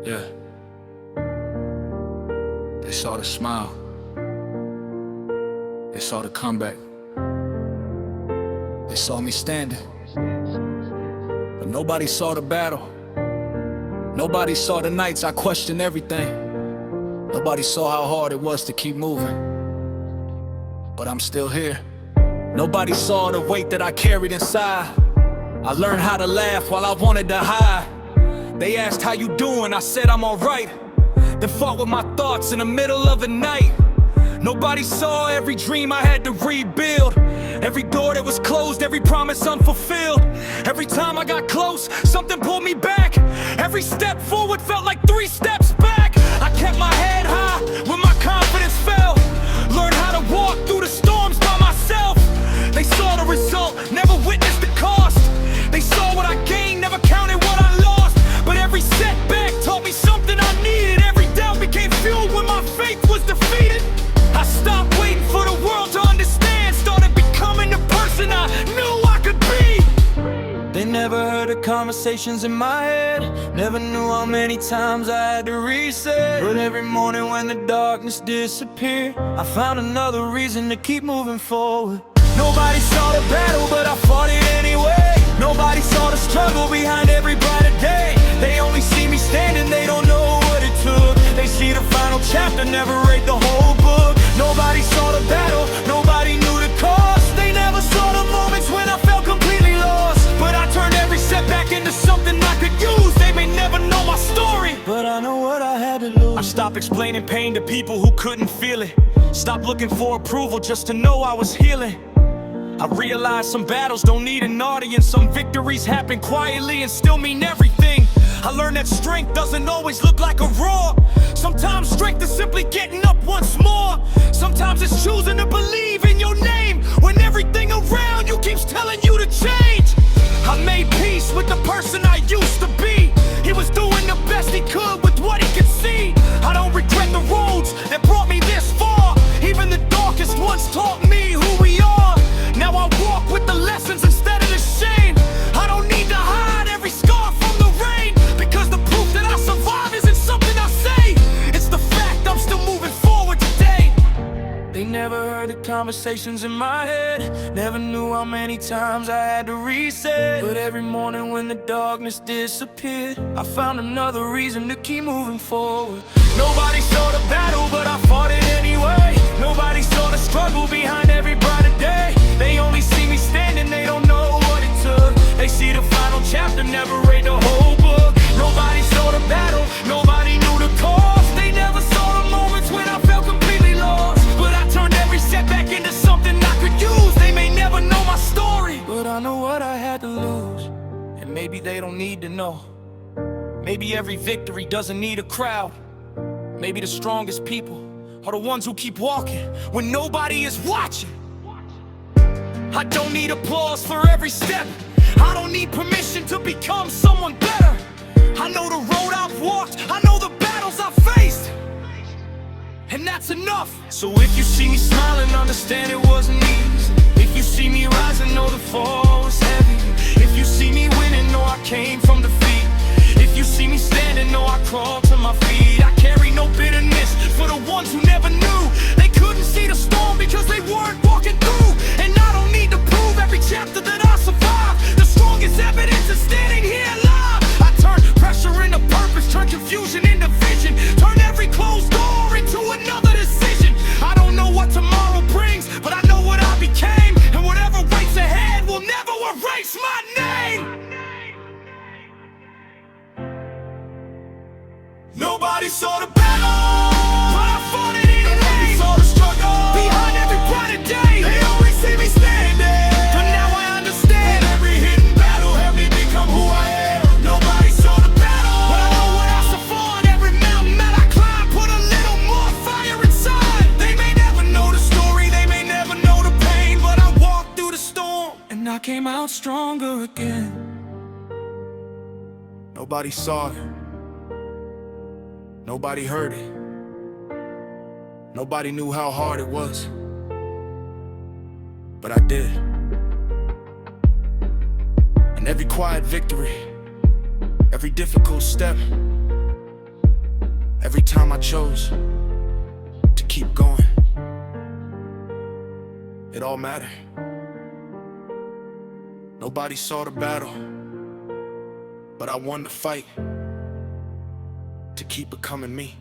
Yeah. They saw the smile. They saw the comeback. They saw me standing. But nobody saw the battle. Nobody saw the nights I questioned everything. Nobody saw how hard it was to keep moving. But I'm still here. Nobody saw the weight that I carried inside. I learned how to laugh while I wanted to hide. They asked how you doing, I said I'm alright. Then fought with my thoughts in the middle of the night. Nobody saw every dream I had to rebuild. Every door that was closed, every promise unfulfilled. Every time I got close, something pulled me back. Every step forward felt like 3 steps back. I kept my head high when my confidence fell. Learned how to walk through the storms by myself. They saw the result, never witnessed the cost. They saw what I gained, never counted what I lost. But every setback taught me something I needed. Every doubt became fuel when my faith was defeated. I stopped waiting for the world to understand. Started becoming the person I knew I could be. They never heard the conversations in my head. Never knew how many times I had to reset. But every morning when the darkness disappeared, I found another reason to keep moving forward. Nobody saw the battle, but I fought it anyway. Nobody saw the struggle behind every brighter day. They only see me standing, they don't know what it took. They see the final chapter, never read the whole book. Nobody saw the battle, nobody knew the cost. They never saw the moments when I felt completely lost. But I turned every setback into something I could use. They may never know my story, but I know what I had to lose. I stopped explaining pain to people who couldn't feel it. Stopped looking for approval just to know I was healing. I realized some battles don't need an audience. Some victories happen quietly and still mean everything. I learned that strength doesn't always look like a roar. Sometimes strength is simply getting up once more. Sometimes it's choosing to believe in your name when everything around you keeps telling you to change. I made peace with the person I used to be. He was doing the best he could with what he could see. I don't regret the roads that brought me this far. Even the darkest ones taught me who we are. Now I walk with the lessons instead of the shame. I don't need to hide every scar from the rain, because the proof that I survive isn't something I say. It's the fact I'm still moving forward today. They never heard the conversations in my head. Never knew how many times I had to reset. But every morning when the darkness disappeared, I found another reason to keep moving forward. Nobody saw the battle, but I fought it anyway. Nobody saw the struggle behind every brighter day. They only see me standing, they don't know what it took. They see the final chapter, never read the whole book. Nobody saw the battle, nobody knew the cost. They never saw the moments when I felt completely lost. But I turned every setback into something I could use. They may never know my story, but I know what I had to lose. And maybe they don't need to know. Maybe every victory doesn't need a crowd. Maybe the strongest people are the ones who keep walking when nobody is watching. I don't need applause for every step. I don't need permission to become someone better. I know the road I've walked, I know the battles I've faced, and that's enough. So if you see me smiling, understand it wasn't easy. If you see me rising, know the fall was heavy. If you see me winning, know I came from defeat. If you see me standing, know I crawled to my feet. I carry no bitterness for the ones who never knew. They couldn't see the storm because they weren't walking through. And I don't need to prove every chapter that I survived. The strongest evidence is standing here alive. I turn pressure into purpose, turn confusion into vision, turn every closed door into another decision. I don't know what tomorrow brings, but I know what I became. And whatever waits ahead will never erase my name. Nobody saw the battle, but I fought it anyway. Nobody saw the struggle behind every brighter day. They only see me standing, but now I understand. Every hidden battle helped me become who I am. Nobody saw the battle, but I know what I fought. Every mountain that I climbed put a little more fire inside. They may never know the story, they may never know the pain, but I walked through the storm and I came out stronger again. Nobody saw it. Nobody heard it. Nobody knew how hard it was. But I did. And every quiet victory, every difficult step, Every time I chose to keep going, it all mattered. Nobody saw the battle, but I won the fight to keep becoming me.